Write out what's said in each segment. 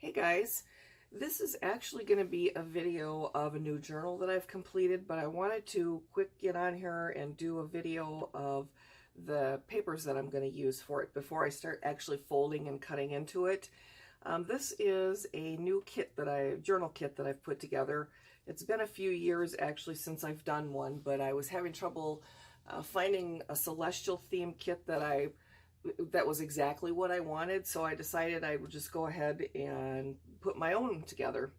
Hey guys, this is actually going to be a video of a new journal that I've completed, but I wanted to quick get on here and do a video of the papers that I'm going to use for it before I start actually folding and cutting into it. This is a new journal kit that I've put together. It's been a few years actually since I've done one, but I was having trouble finding a celestial theme kit that was exactly what I wanted, so I decided I would just go ahead and put my own together.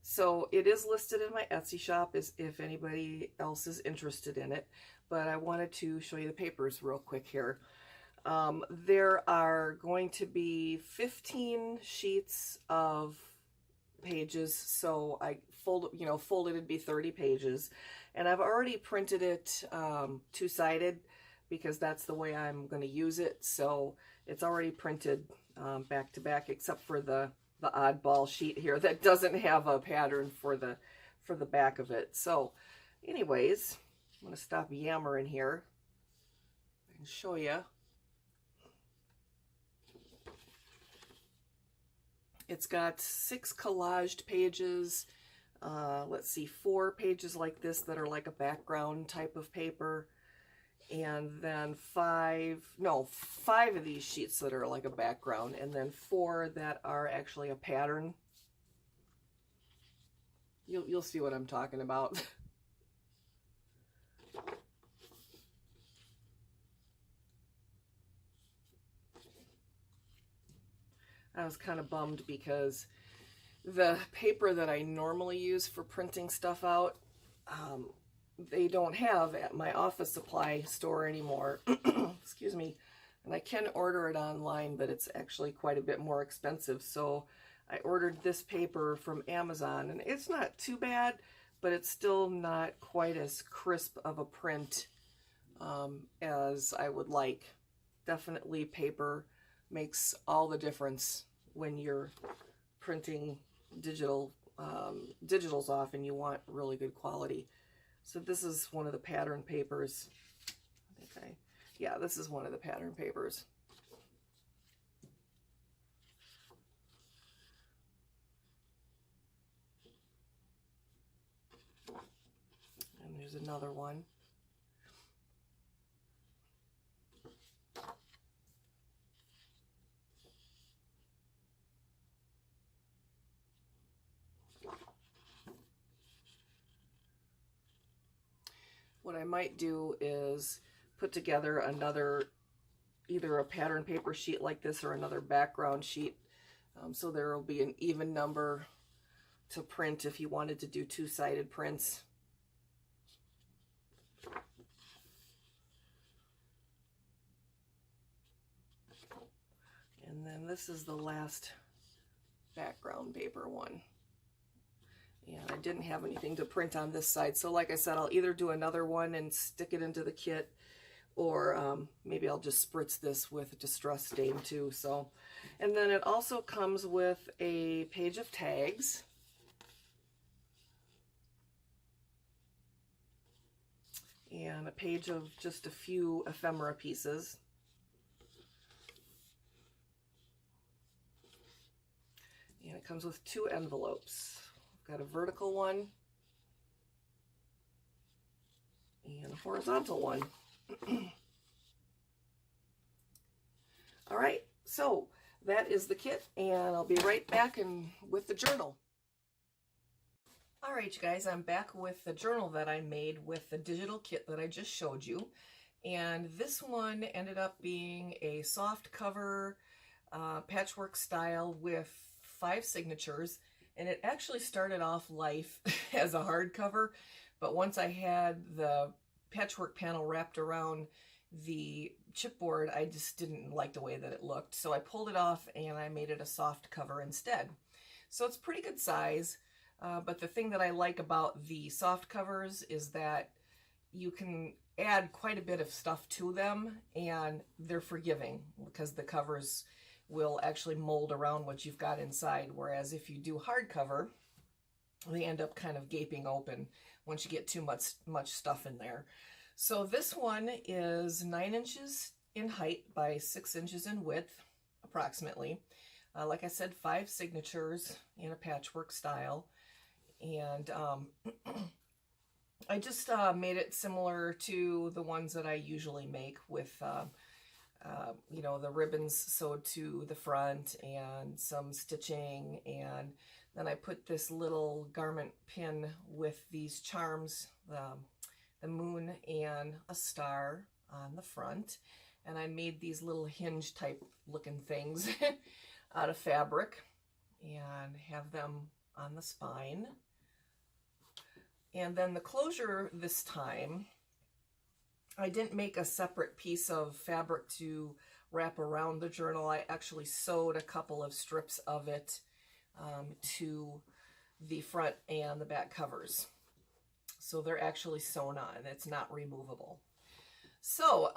So it is listed in my Etsy shop as if anybody else is interested in it, but I wanted to show you the papers real quick here. There are going to be 15 sheets of pages, so I folded it'd be 30 pages, and I've already printed it two-sided because that's the way I'm going to use it. So it's already printed back to back, except for the oddball sheet here that doesn't have a pattern for the back of it. So anyways, I'm going to stop yammering here and show you. It's got 6 collaged pages. Let's see, 4 pages like this that are like a background type of paper. And then 5 of these sheets that are like a background, and then 4 that are actually a pattern. You'll see what I'm talking about. I was kind of bummed because the paper that I normally use for printing stuff out, they don't have at my office supply store anymore. Excuse me. And I can order it online, but it's actually quite a bit more expensive. So I ordered this paper from Amazon, and it's not too bad, but it's still not quite as crisp of a print as I would like. Definitely paper makes all the difference when you're printing digitals off and you want really good quality. So this is one of the pattern papers. Yeah, this is one of the pattern papers. And there's another one. What I might do is put together either a pattern paper sheet like this or another background sheet, so there will be an even number to print if you wanted to do two-sided prints. And then this is the last background paper one. And I didn't have anything to print on this side. So like I said, I'll either do another one and stick it into the kit, or maybe I'll just spritz this with Distress Stain too. So, and then it also comes with a page of tags. And a page of just a few ephemera pieces. And it comes with 2 envelopes. Got a vertical one and a horizontal one. All right, so that is the kit, and I'll be right back with the journal. All right, you guys, I'm back with the journal that I made with the digital kit that I just showed you. And this one ended up being a soft cover, patchwork style with 5 signatures. And it actually started off life as a hardcover, but once I had the patchwork panel wrapped around the chipboard, I just didn't like the way that it looked. So I pulled it off and I made it a soft cover instead. So it's pretty good size, but the thing that I like about the soft covers is that you can add quite a bit of stuff to them, and they're forgiving because the covers will actually mold around what you've got inside, whereas if you do hardcover, they end up kind of gaping open once you get too much stuff in there. So this one is 9 inches in height by 6 inches in width, approximately. Like I said, 5 signatures in a patchwork style. And I just made it similar to the ones that I usually make with, you know, the ribbons sewed to the front and some stitching. And then I put this little garment pin with these charms, the moon and a star on the front. And I made these little hinge type looking things out of fabric and have them on the spine. And then the closure this time, I didn't make a separate piece of fabric to wrap around the journal. I actually sewed a couple of strips of it to the front and the back covers. So they're actually sewn on. It's not removable. So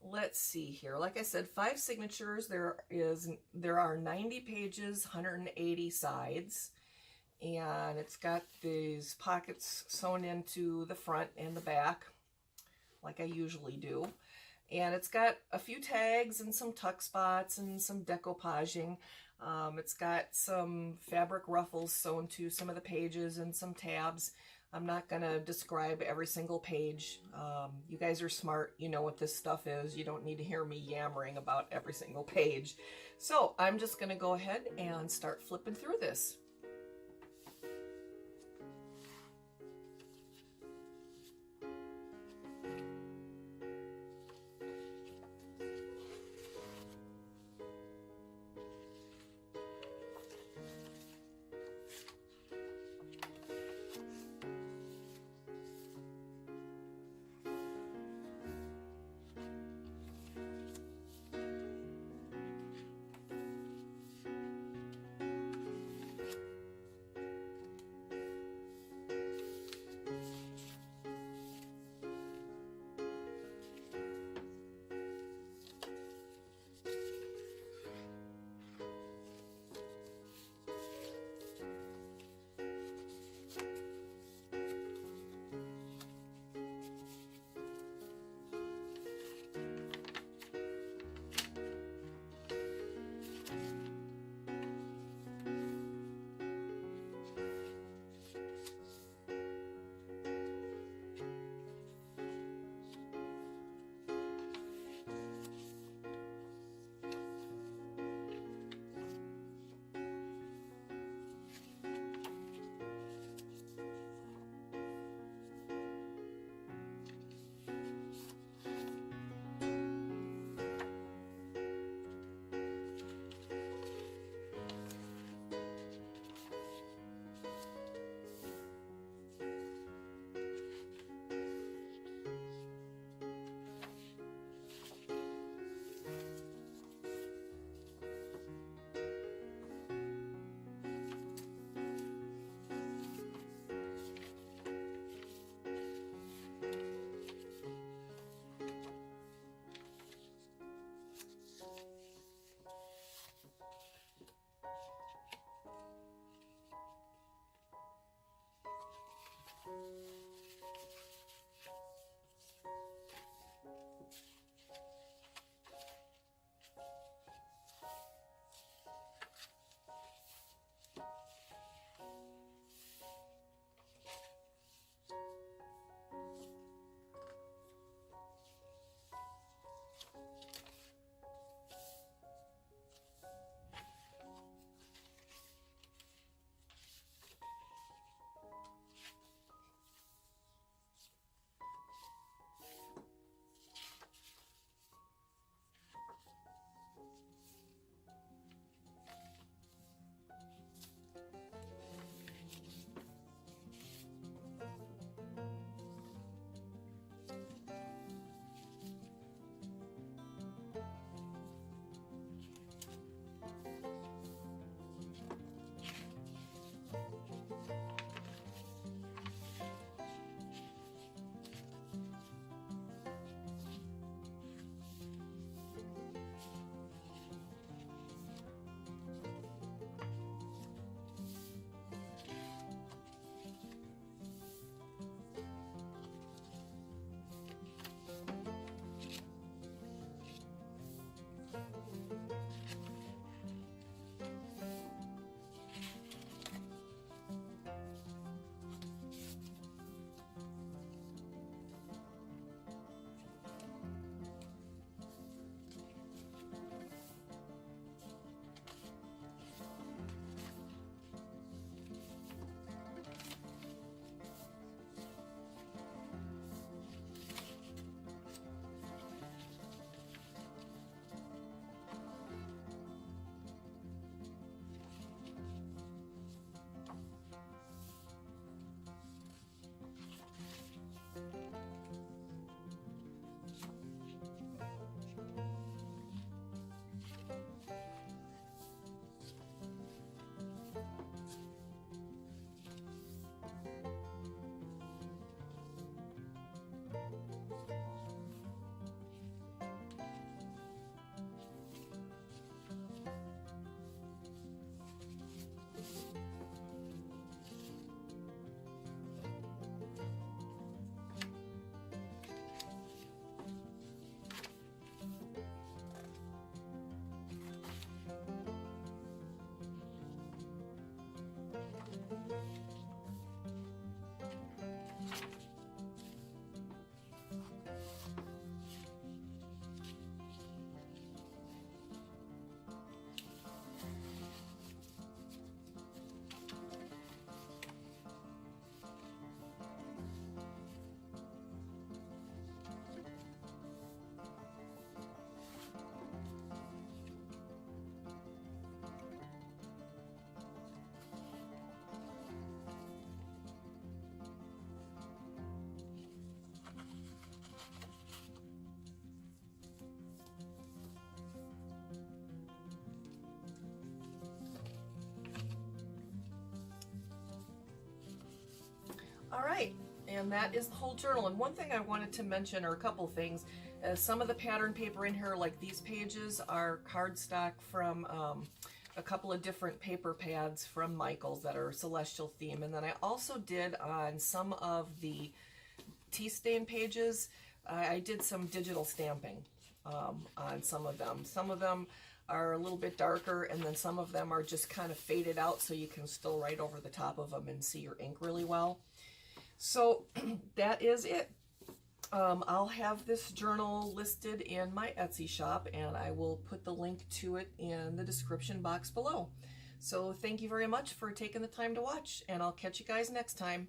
let's see here. Like I said, 5 signatures. There are 90 pages, 180 sides. And it's got these pockets sewn into the front and the back, like I usually do. And it's got a few tags and some tuck spots and some decoupaging. It's got some fabric ruffles sewn to some of the pages and some tabs. I'm not going to describe every single page. You guys are smart. You know what this stuff is. You don't need to hear me yammering about every single page. So I'm just going to go ahead and start flipping through this. All right, and that is the whole journal. And one thing I wanted to mention, or a couple things, some of the pattern paper in here, like these pages, are cardstock from a couple of different paper pads from Michaels that are celestial theme. And then I also did on some of the tea stain pages, I did some digital stamping on some of them. Some of them are a little bit darker, and then some of them are just kind of faded out so you can still write over the top of them and see your ink really well. So that is it. I'll have this journal listed in my Etsy shop, and I will put the link to it in the description box below. So thank you very much for taking the time to watch, and I'll catch you guys next time.